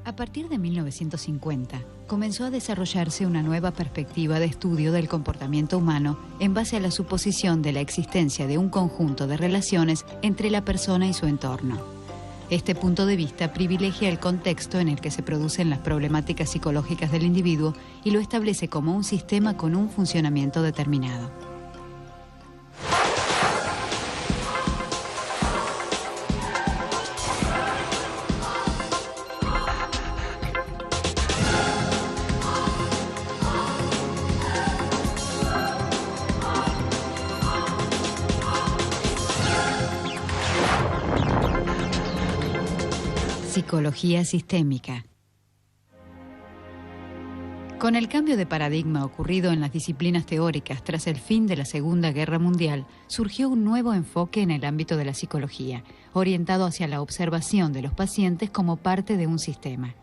A partir de 1950, comenzó a desarrollarse una nueva perspectiva de estudio del comportamiento humano en base a la suposición de la existencia de un conjunto de relaciones entre la persona y su entorno. Este punto de vista privilegia el contexto en el que se producen las problemáticas psicológicas del individuo y lo establece como un sistema con un funcionamiento determinado. Psicología sistémica. Con el cambio de paradigma ocurrido en las disciplinas teóricas tras el fin de la Segunda Guerra Mundial, surgió un nuevo enfoque en el ámbito de la psicología, orientado hacia la observación de los pacientes como parte de un sistema.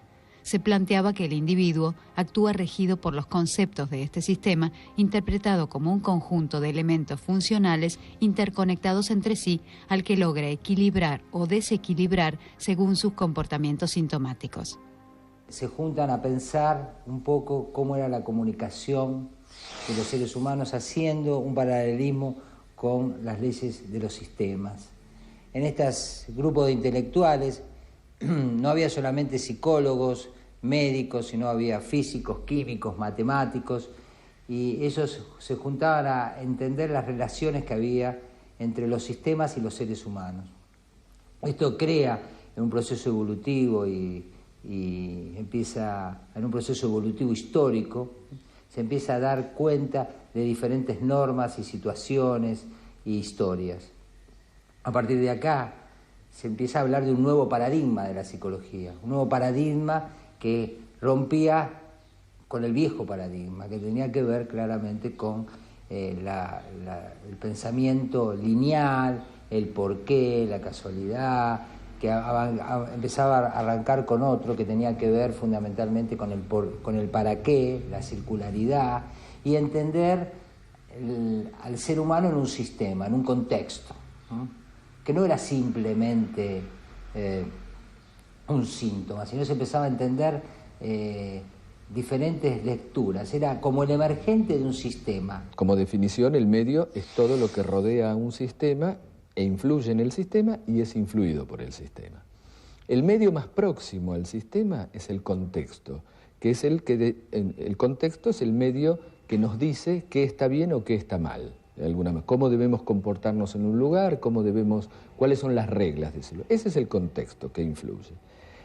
Se planteaba que el individuo actúa regido por los conceptos de este sistema, interpretado como un conjunto de elementos funcionales interconectados entre sí, al que logra equilibrar o desequilibrar según sus comportamientos sintomáticos. Se juntan a pensar un poco cómo era la comunicación de los seres humanos, haciendo un paralelismo con las leyes de los sistemas. En estos grupos de intelectuales no había solamente psicólogos, médicos, sino había físicos, químicos, matemáticos, y ellos se juntaban a entender las relaciones que había entre los sistemas y los seres humanos. Esto crea en un proceso evolutivo y empieza en un proceso evolutivo histórico, se empieza a dar cuenta de diferentes normas y situaciones y historias. A partir de acá se empieza a hablar de un nuevo paradigma de la psicología, un nuevo paradigma que rompía con el viejo paradigma, que tenía que ver claramente con el pensamiento lineal, el porqué, la casualidad, que empezaba a arrancar con otro que tenía que ver fundamentalmente con el para qué, la circularidad, y entender al ser humano en un sistema, en un contexto, ¿no? Que no era simplemente un síntoma, sino se empezaba a entender diferentes lecturas, era como el emergente de un sistema. Como definición, el medio es todo lo que rodea a un sistema e influye en el sistema y es influido por el sistema. El medio más próximo al sistema es el contexto, que es el contexto es el medio que nos dice qué está bien o qué está mal. Cómo debemos comportarnos en un lugar, cuáles son las reglas de ese lugar. Ese es el contexto que influye.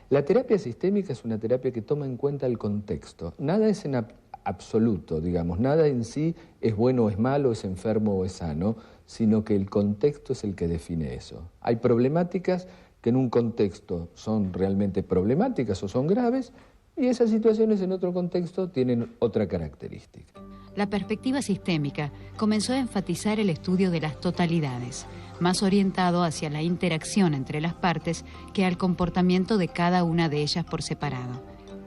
La terapia sistémica es una terapia que toma en cuenta el contexto. Nada es en absoluto, digamos, nada en sí es bueno o es malo, es enfermo o es sano, sino que el contexto es el que define eso. Hay problemáticas que en un contexto son realmente problemáticas o son graves, y esas situaciones en otro contexto tienen otra característica. La perspectiva sistémica comenzó a enfatizar el estudio de las totalidades, más orientado hacia la interacción entre las partes que al comportamiento de cada una de ellas por separado.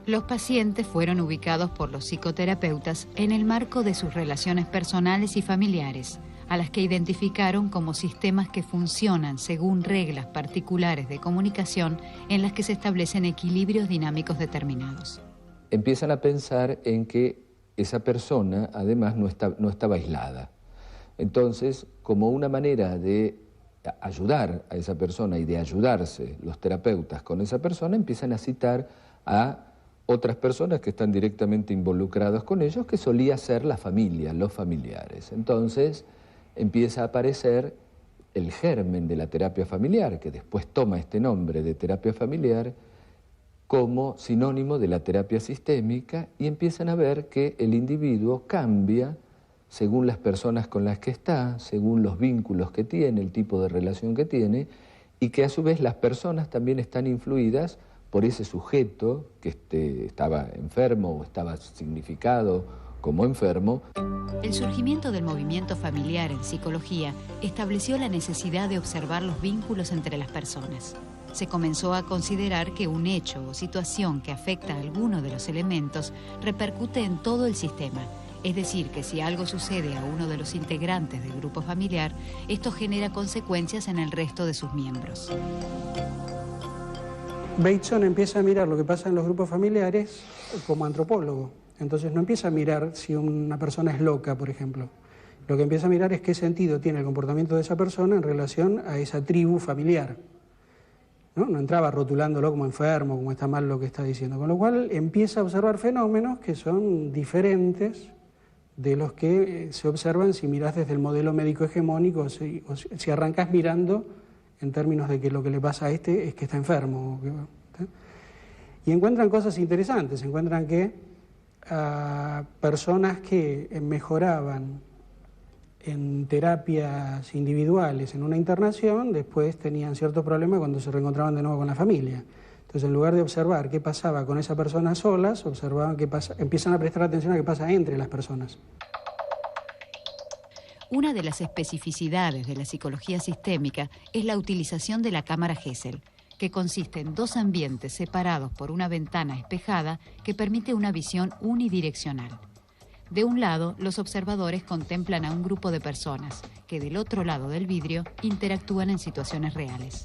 Los pacientes fueron ubicados por los psicoterapeutas en el marco de sus relaciones personales y familiares, a las que identificaron como sistemas que funcionan según reglas particulares de comunicación en las que se establecen equilibrios dinámicos determinados. Empiezan a pensar en que esa persona, además, no estaba aislada. Entonces, como una manera de ayudar a esa persona y de ayudarse los terapeutas con esa persona, empiezan a citar a otras personas que están directamente involucradas con ellos, que solía ser la familia, los familiares. Entonces, empieza a aparecer el germen de la terapia familiar, que después toma este nombre de terapia familiar, como sinónimo de la terapia sistémica, y empiezan a ver que el individuo cambia según las personas con las que está, según los vínculos que tiene, el tipo de relación que tiene, y que a su vez las personas también están influidas por ese sujeto que estaba enfermo o estaba significado como enfermo. El surgimiento del movimiento familiar en psicología estableció la necesidad de observar los vínculos entre las personas. Se comenzó a considerar que un hecho o situación que afecta a alguno de los elementos repercute en todo el sistema. Es decir, que si algo sucede a uno de los integrantes del grupo familiar, esto genera consecuencias en el resto de sus miembros. Bateson empieza a mirar lo que pasa en los grupos familiares como antropólogo. Entonces no empieza a mirar si una persona es loca, por ejemplo. Lo que empieza a mirar es qué sentido tiene el comportamiento de esa persona en relación a esa tribu familiar. No entraba rotulándolo como enfermo, como está mal lo que está diciendo. Con lo cual empieza a observar fenómenos que son diferentes de los que se observan si mirás desde el modelo médico hegemónico o si arrancás mirando en términos de que lo que le pasa a este es que está enfermo. Y encuentran cosas interesantes, encuentran que personas que mejoraban en terapias individuales en una internación, después tenían ciertos problemas cuando se reencontraban de nuevo con la familia. Entonces, en lugar de observar qué pasaba con esa persona solas, observaban qué pasa, empiezan a prestar atención a qué pasa entre las personas. Una de las especificidades de la psicología sistémica es la utilización de la cámara Gesell, que consiste en dos ambientes separados por una ventana espejada que permite una visión unidireccional. De un lado, los observadores contemplan a un grupo de personas que del otro lado del vidrio interactúan en situaciones reales.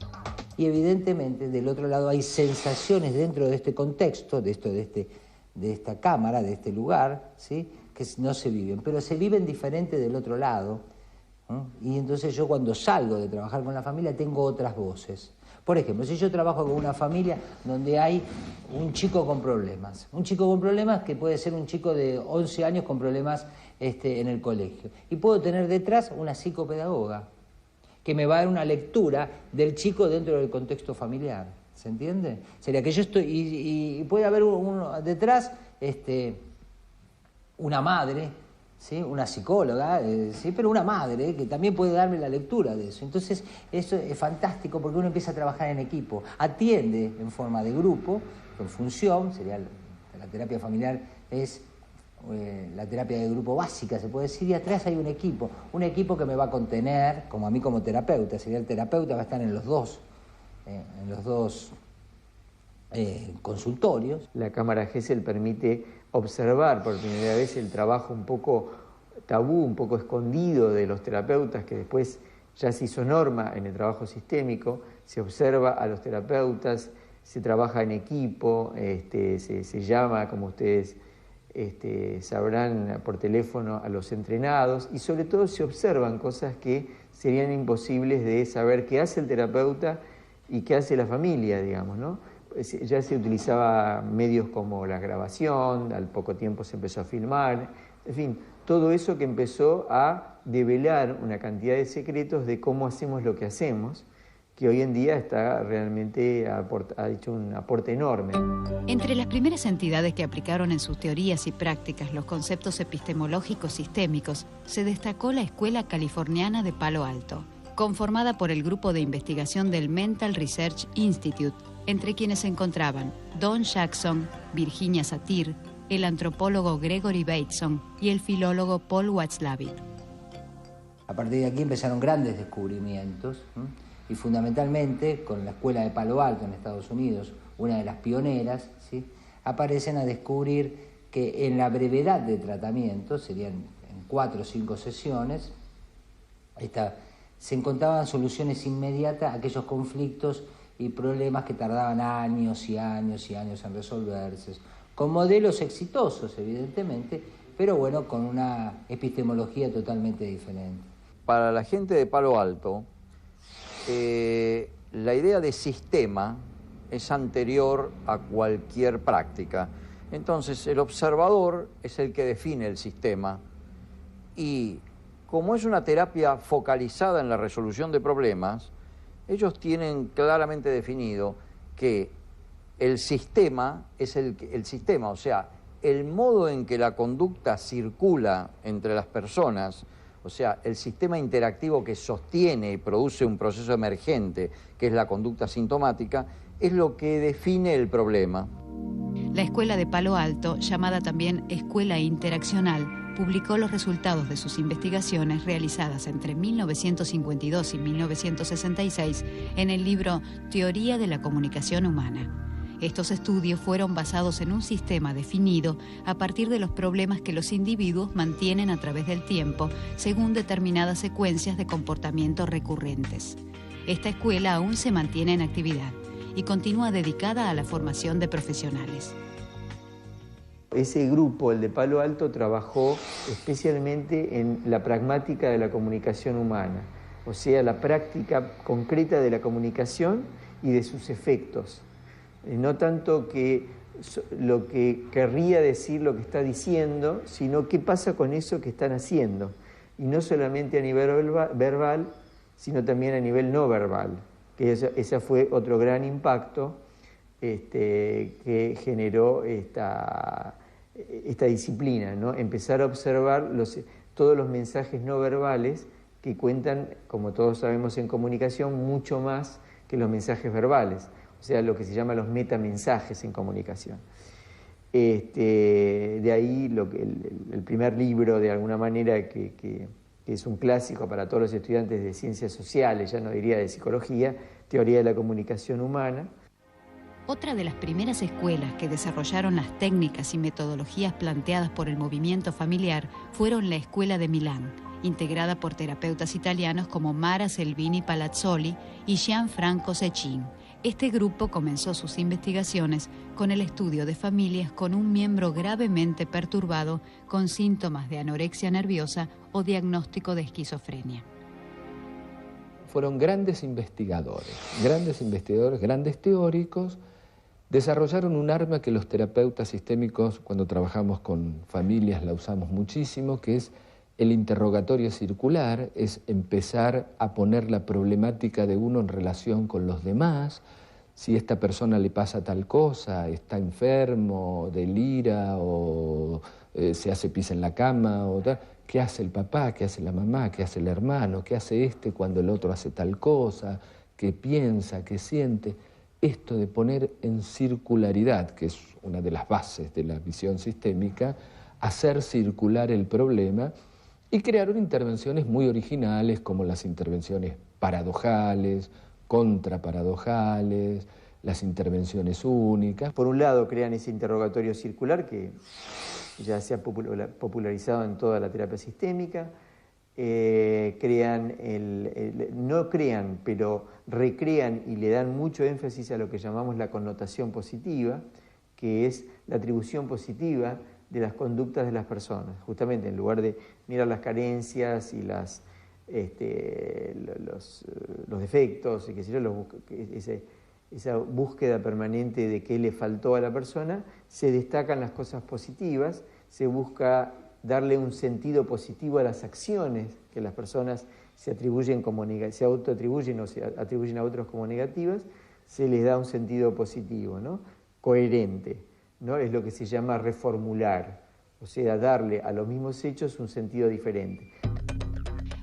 Y evidentemente del otro lado hay sensaciones dentro de este contexto, de esta cámara, de este lugar, ¿sí?, que no se viven, pero se viven diferente del otro lado, ¿no? Y entonces yo cuando salgo de trabajar con la familia tengo otras voces. Por ejemplo, si yo trabajo con una familia donde hay un chico con problemas que puede ser un chico de 11 años con problemas en el colegio, y puedo tener detrás una psicopedagoga que me va a dar una lectura del chico dentro del contexto familiar, ¿se entiende? Sería que yo estoy, y puede haber detrás una madre, ¿sí?, una psicóloga, ¿sí?, pero una madre que también puede darme la lectura de eso. Entonces, eso es fantástico porque uno empieza a trabajar en equipo, atiende en forma de grupo, con función, sería la terapia familiar es la terapia de grupo básica, se puede decir, y atrás hay un equipo que me va a contener, como a mí como terapeuta, sería el terapeuta, va a estar en los dos consultorios. La cámara Gesell permite observar por primera vez el trabajo un poco tabú, un poco escondido de los terapeutas, que después ya se hizo norma en el trabajo sistémico. Se observa a los terapeutas, se trabaja en equipo, se llama, como ustedes sabrán, por teléfono a los entrenados, y sobre todo se observan cosas que serían imposibles de saber qué hace el terapeuta y qué hace la familia, digamos, ¿no? Ya se utilizaba medios como la grabación, al poco tiempo se empezó a filmar, en fin, todo eso que empezó a develar una cantidad de secretos de cómo hacemos lo que hacemos, que hoy en día ha hecho un aporte enorme. Entre las primeras entidades que aplicaron en sus teorías y prácticas los conceptos epistemológicos sistémicos, se destacó la Escuela Californiana de Palo Alto, conformada por el grupo de investigación del Mental Research Institute, entre quienes se encontraban Don Jackson, Virginia Satir, el antropólogo Gregory Bateson y el filólogo Paul Watzlawick. A partir de aquí empezaron grandes descubrimientos, y fundamentalmente con la Escuela de Palo Alto en Estados Unidos, una de las pioneras, ¿sí?, aparecen a descubrir que en la brevedad de tratamiento, serían en 4 o 5 sesiones, se encontraban soluciones inmediatas a aquellos conflictos y problemas que tardaban años y años y años en resolverse, con modelos exitosos, evidentemente, pero bueno, con una epistemología totalmente diferente. Para la gente de Palo Alto, la idea de sistema es anterior a cualquier práctica. Entonces, el observador es el que define el sistema, y como es una terapia focalizada en la resolución de problemas, ellos tienen claramente definido que el sistema es el sistema, o sea, el modo en que la conducta circula entre las personas, o sea, el sistema interactivo que sostiene y produce un proceso emergente, que es la conducta sintomática, es lo que define el problema. La Escuela de Palo Alto, llamada también Escuela Interaccional, publicó los resultados de sus investigaciones realizadas entre 1952 y 1966 en el libro Teoría de la Comunicación Humana. Estos estudios fueron basados en un sistema definido a partir de los problemas que los individuos mantienen a través del tiempo según determinadas secuencias de comportamiento recurrentes. Esta escuela aún se mantiene en actividad y continúa dedicada a la formación de profesionales. Ese grupo, el de Palo Alto, trabajó especialmente en la pragmática de la comunicación humana, o sea, la práctica concreta de la comunicación y de sus efectos. No tanto que lo que querría decir lo que está diciendo, sino qué pasa con eso que están haciendo. Y no solamente a nivel verbal, sino también a nivel no verbal, que ese fue otro gran impacto que generó esta disciplina, ¿no? Empezar a observar todos los mensajes no verbales que cuentan, como todos sabemos en comunicación, mucho más que los mensajes verbales, o sea, lo que se llama los metamensajes en comunicación. De ahí el primer libro, de alguna manera, que es un clásico para todos los estudiantes de ciencias sociales, ya no diría de psicología, Teoría de la Comunicación Humana. Otra de las primeras escuelas que desarrollaron las técnicas y metodologías planteadas por el movimiento familiar fueron la Escuela de Milán, integrada por terapeutas italianos como Mara Selvini Palazzoli y Gianfranco Cecchin. Este grupo comenzó sus investigaciones con el estudio de familias con un miembro gravemente perturbado con síntomas de anorexia nerviosa o diagnóstico de esquizofrenia. Fueron grandes investigadores, grandes teóricos. Desarrollaron un arma que los terapeutas sistémicos, cuando trabajamos con familias, la usamos muchísimo, que es el interrogatorio circular, es empezar a poner la problemática de uno en relación con los demás. Si a esta persona le pasa tal cosa, está enfermo, delira o se hace pis en la cama, o tal, ¿qué hace el papá? ¿Qué hace la mamá? ¿Qué hace el hermano? ¿Qué hace este cuando el otro hace tal cosa? ¿Qué piensa? ¿Qué siente? Esto de poner en circularidad, que es una de las bases de la visión sistémica, hacer circular el problema y crearon intervenciones muy originales como las intervenciones paradojales, contraparadojales, las intervenciones únicas. Por un lado crean ese interrogatorio circular que ya se ha popularizado en toda la terapia sistémica, no crean, pero recrean y le dan mucho énfasis a lo que llamamos la connotación positiva, que es la atribución positiva de las conductas de las personas. Justamente en lugar de mirar las carencias y los defectos, y esa búsqueda permanente de qué le faltó a la persona, se destacan las cosas positivas, se busca darle un sentido positivo a las acciones que las personas se autoatribuyen o se atribuyen a otros como negativas, se les da un sentido positivo, ¿no? Coherente, ¿no? Es lo que se llama reformular, o sea, darle a los mismos hechos un sentido diferente.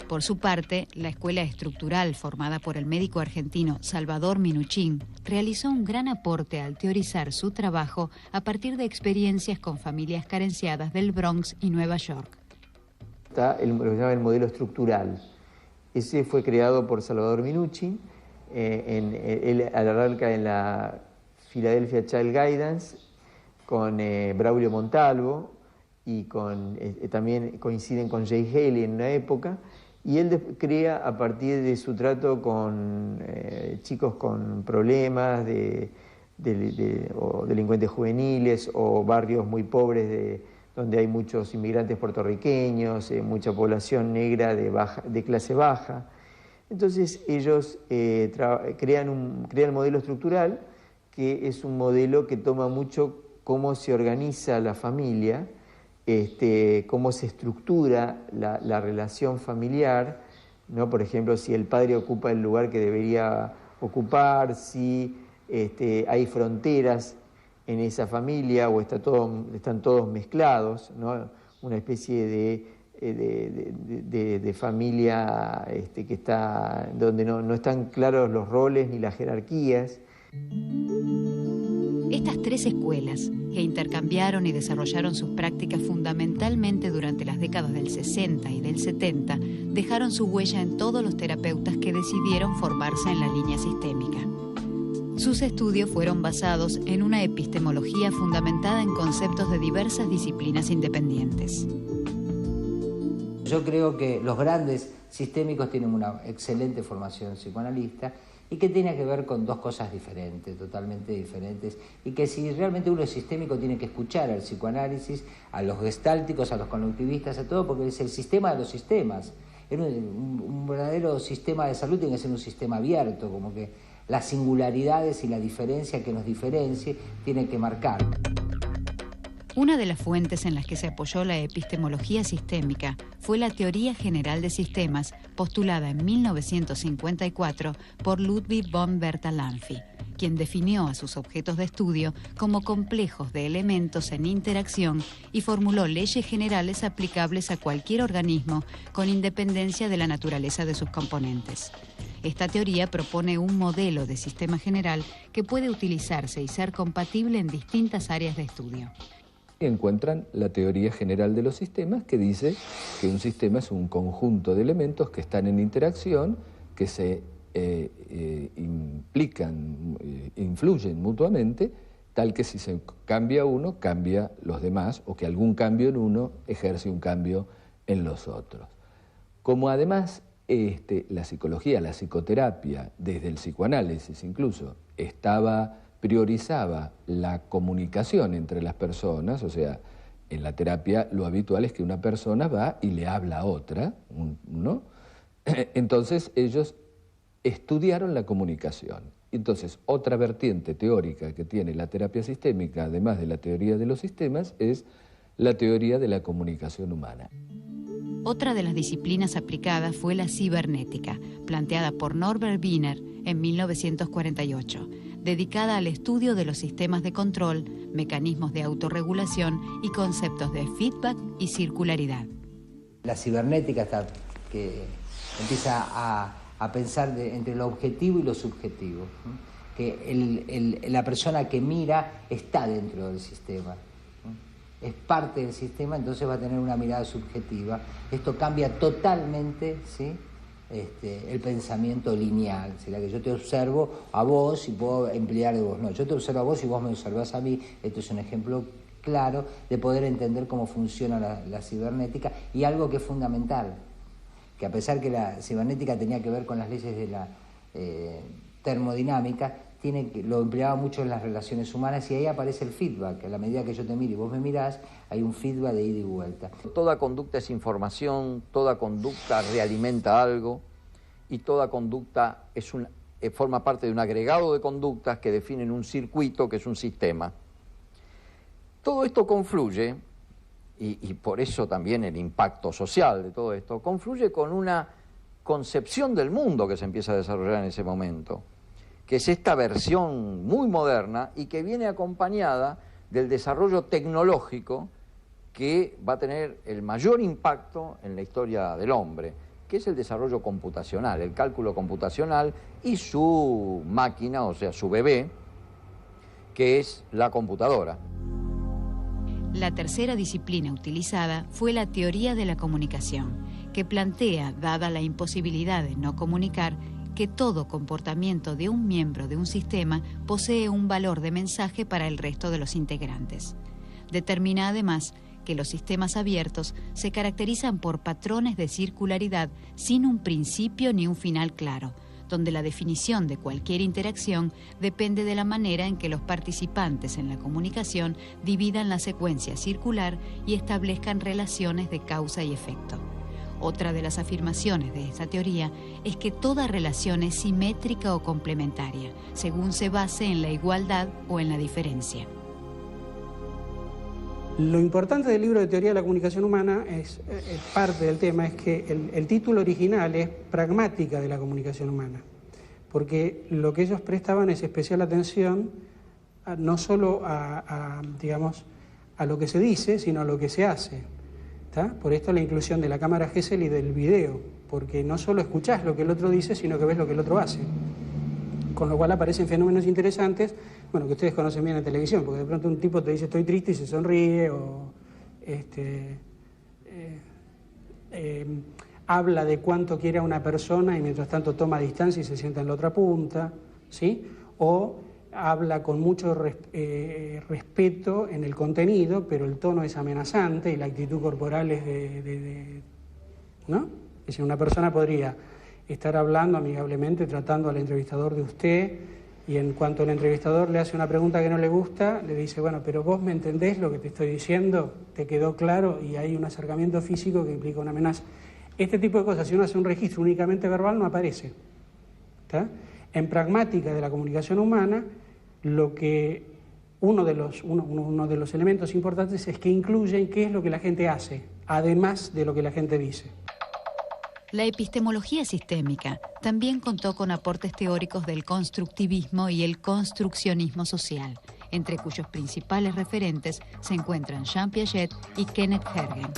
Por su parte, la escuela estructural formada por el médico argentino Salvador Minuchin realizó un gran aporte al teorizar su trabajo a partir de experiencias con familias carenciadas del Bronx y Nueva York. Está lo que se llama el modelo estructural. Ese fue creado por Salvador Minuchin, él arranca en la Philadelphia Child Guidance con Braulio Montalvo y también coinciden con Jay Haley en una época. Y él crea a partir de su trato con chicos con problemas o delincuentes juveniles o barrios muy pobres donde hay muchos inmigrantes puertorriqueños, mucha población negra de clase baja. Entonces ellos crean el modelo estructural, que es un modelo que toma mucho cómo se organiza la familia, cómo se estructura la relación familiar, ¿no? Por ejemplo, si el padre ocupa el lugar que debería ocupar, si hay fronteras en esa familia o están todos mezclados, ¿no? Una especie de familia que está donde no están claros los roles ni las jerarquías. Estas tres escuelas, que intercambiaron y desarrollaron sus prácticas fundamentalmente durante las décadas del 60 y del 70, dejaron su huella en todos los terapeutas que decidieron formarse en la línea sistémica. Sus estudios fueron basados en una epistemología fundamentada en conceptos de diversas disciplinas independientes. Yo creo que los grandes sistémicos tienen una excelente formación psicoanalista y que tiene que ver con dos cosas diferentes, totalmente diferentes, y que si realmente uno es sistémico tiene que escuchar al psicoanálisis, a los gestálticos, a los conductivistas, a todo, porque es el sistema de los sistemas. Un verdadero sistema de salud tiene que ser un sistema abierto, como que las singularidades y la diferencia que nos diferencie tiene que marcar. Una de las fuentes en las que se apoyó la epistemología sistémica fue la Teoría General de Sistemas, postulada en 1954 por Ludwig von Bertalanffy, quien definió a sus objetos de estudio como complejos de elementos en interacción y formuló leyes generales aplicables a cualquier organismo con independencia de la naturaleza de sus componentes. Esta teoría propone un modelo de sistema general que puede utilizarse y ser compatible en distintas áreas de estudio. Encuentran la teoría general de los sistemas, que dice que un sistema es un conjunto de elementos que están en interacción, que se influyen mutuamente, tal que si se cambia uno, cambia los demás, o que algún cambio en uno ejerce un cambio en los otros. Como además la psicología, la psicoterapia, desde el psicoanálisis incluso, priorizaba la comunicación entre las personas, o sea, en la terapia lo habitual es que una persona va y le habla a otra, ¿no? Entonces ellos estudiaron la comunicación. Entonces, otra vertiente teórica que tiene la terapia sistémica, además de la teoría de los sistemas, es la teoría de la comunicación humana. Otra de las disciplinas aplicadas fue la cibernética, planteada por Norbert Wiener en 1948, dedicada al estudio de los sistemas de control, mecanismos de autorregulación y conceptos de feedback y circularidad. La cibernética que empieza a pensar entre lo objetivo y lo subjetivo, ¿no? Que la persona que mira está dentro del sistema, ¿no? Es parte del sistema, entonces va a tener una mirada subjetiva. Esto cambia totalmente, ¿sí?, el pensamiento lineal, será que yo te observo a vos y puedo emplear de vos. No, yo te observo a vos y vos me observás a mí. Esto es un ejemplo claro de poder entender cómo funciona la cibernética, y algo que es fundamental, que a pesar que la cibernética tenía que ver con las leyes de la termodinámica, lo empleaba mucho en las relaciones humanas, y ahí aparece el feedback. A la medida que yo te miro y vos me mirás, hay un feedback de ida y vuelta. Toda conducta es información, toda conducta realimenta algo, y toda conducta forma parte de un agregado de conductas que definen un circuito que es un sistema. Todo esto confluye, y por eso también el impacto social de todo esto, confluye con una concepción del mundo que se empieza a desarrollar en ese momento, que es esta versión muy moderna y que viene acompañada del desarrollo tecnológico que va a tener el mayor impacto en la historia del hombre, que es el desarrollo computacional, el cálculo computacional y su máquina, o sea, su bebé, que es la computadora. La tercera disciplina utilizada fue la teoría de la comunicación, que plantea, dada la imposibilidad de no comunicar, que todo comportamiento de un miembro de un sistema posee un valor de mensaje para el resto de los integrantes. Determina además que los sistemas abiertos se caracterizan por patrones de circularidad sin un principio ni un final claro, donde la definición de cualquier interacción depende de la manera en que los participantes en la comunicación dividan la secuencia circular y establezcan relaciones de causa y efecto. Otra de las afirmaciones de esta teoría es que toda relación es simétrica o complementaria, según se base en la igualdad o en la diferencia. Lo importante del libro de Teoría de la Comunicación Humana, es parte del tema, es que el título original es Pragmática de la Comunicación Humana, porque lo que ellos prestaban es especial atención no solo digamos, a lo que se dice, sino a lo que se hace. ¿Tá? Por esto la inclusión de la cámara Gesell y del video, porque no solo escuchás lo que el otro dice, sino que ves lo que el otro hace. Con lo cual aparecen fenómenos interesantes, bueno, que ustedes conocen bien en televisión, porque de pronto un tipo te dice estoy triste y se sonríe, o habla de cuánto quiere a una persona y mientras tanto toma distancia y se sienta en la otra punta, ¿sí? O habla con mucho respeto en el contenido, pero el tono es amenazante y la actitud corporal es ¿no? Es decir, una persona podría estar hablando amigablemente, tratando al entrevistador de usted, y en cuanto el entrevistador le hace una pregunta que no le gusta, le dice, bueno, pero vos me entendés lo que te estoy diciendo, te quedó claro, y hay un acercamiento físico que implica una amenaza. Este tipo de cosas, si uno hace un registro únicamente verbal, no aparece. ¿Está? En pragmática de la comunicación humana, uno de los elementos importantes es que incluyen qué es lo que la gente hace, además de lo que la gente dice. La epistemología sistémica también contó con aportes teóricos del constructivismo y el construccionismo social, entre cuyos principales referentes se encuentran Jean Piaget y Kenneth Hergen.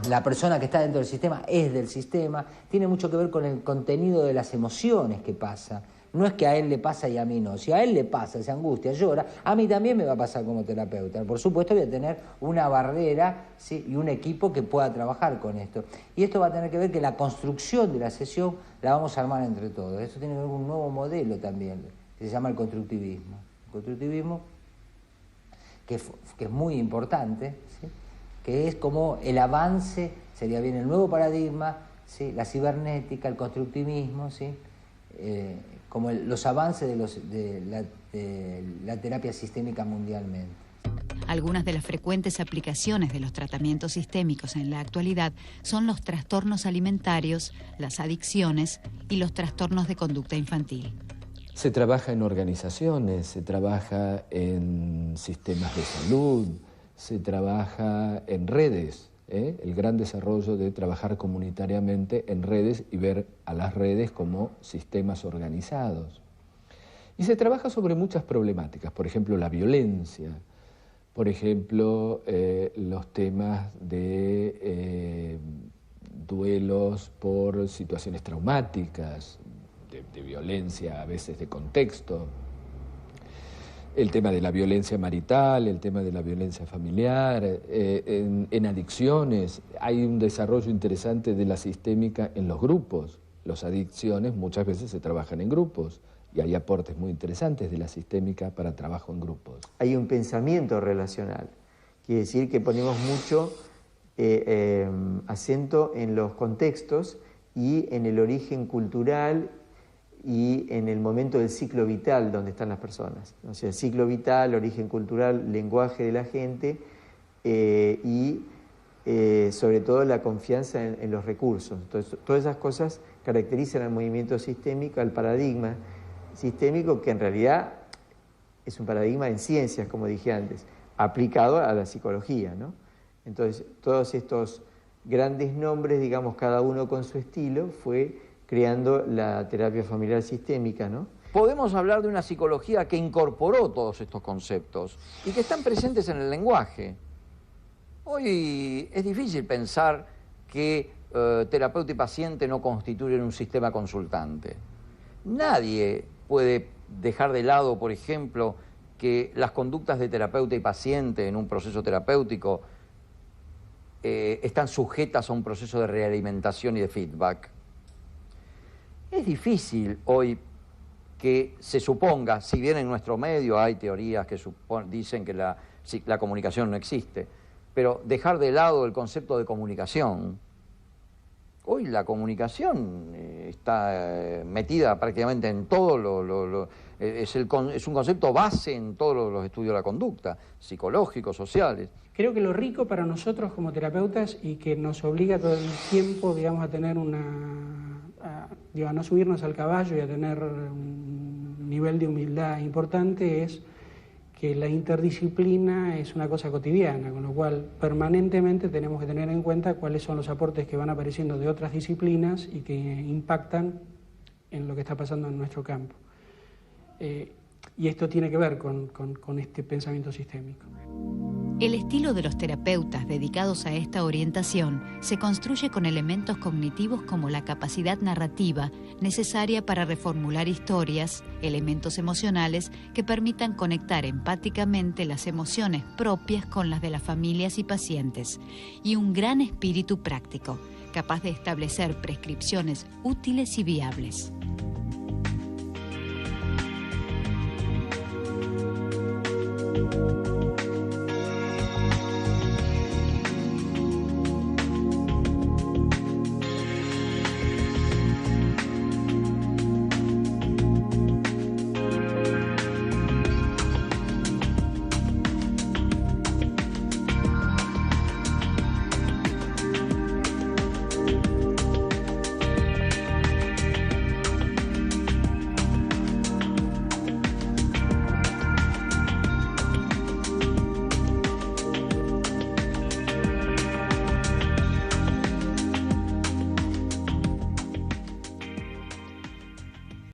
La persona que está dentro del sistema es del sistema, tiene mucho que ver con el contenido de las emociones que pasa. No es que a él le pasa y a mí no. Si a él le pasa, se angustia, llora, a mí también me va a pasar como terapeuta. Por supuesto voy a tener una barrera, ¿sí?, y un equipo que pueda trabajar con esto. Y esto va a tener que ver que la construcción de la sesión la vamos a armar entre todos. Eso tiene que ver con un nuevo modelo también, que se llama el constructivismo. El constructivismo, que es muy importante, ¿sí?, que es como el avance, sería bien el nuevo paradigma, ¿sí?, la cibernética, el constructivismo, ¿sí?, como los avances de la terapia sistémica mundialmente. Algunas de las frecuentes aplicaciones de los tratamientos sistémicos en la actualidad son los trastornos alimentarios, las adicciones y los trastornos de conducta infantil. Se trabaja en organizaciones, se trabaja en sistemas de salud, se trabaja en redes. El gran desarrollo de trabajar comunitariamente en redes y ver a las redes como sistemas organizados. Y se trabaja sobre muchas problemáticas, por ejemplo, la violencia, por ejemplo, los temas de duelos por situaciones traumáticas, de violencia a veces de contexto, el tema de la violencia marital, el tema de la violencia familiar, en adicciones. Hay un desarrollo interesante de la sistémica en los grupos. Las adicciones muchas veces se trabajan en grupos y hay aportes muy interesantes de la sistémica para trabajo en grupos. Hay un pensamiento relacional, quiere decir que ponemos mucho acento en los contextos y en el origen cultural y en el momento del ciclo vital donde están las personas. O sea, el ciclo vital, origen cultural, lenguaje de la gente y sobre todo la confianza en los recursos. Entonces, todas esas cosas caracterizan al movimiento sistémico, al paradigma sistémico, que en realidad es un paradigma en ciencias, como dije antes, aplicado a la psicología, ¿no? Entonces, todos estos grandes nombres, digamos, cada uno con su estilo, fue creando la terapia familiar sistémica, ¿no? Podemos hablar de una psicología que incorporó todos estos conceptos y que están presentes en el lenguaje. Hoy es difícil pensar que terapeuta y paciente no constituyen un sistema consultante. Nadie puede dejar de lado, por ejemplo, que las conductas de terapeuta y paciente en un proceso terapéutico están sujetas a un proceso de realimentación y de feedback. Es difícil hoy que se suponga, si bien en nuestro medio hay teorías que dicen que la comunicación no existe, pero dejar de lado el concepto de comunicación. Hoy la comunicación está metida prácticamente en todo es un concepto base en todos los estudios de la conducta, psicológicos, sociales. Creo que lo rico para nosotros como terapeutas y que nos obliga todo el tiempo, digamos, a tener a no subirnos al caballo y a tener un nivel de humildad importante es que la interdisciplina es una cosa cotidiana, con lo cual permanentemente tenemos que tener en cuenta cuáles son los aportes que van apareciendo de otras disciplinas y que impactan en lo que está pasando en nuestro campo. Y esto tiene que ver con este pensamiento sistémico. El estilo de los terapeutas dedicados a esta orientación se construye con elementos cognitivos como la capacidad narrativa necesaria para reformular historias, elementos emocionales que permitan conectar empáticamente las emociones propias con las de las familias y pacientes, y un gran espíritu práctico, capaz de establecer prescripciones útiles y viables.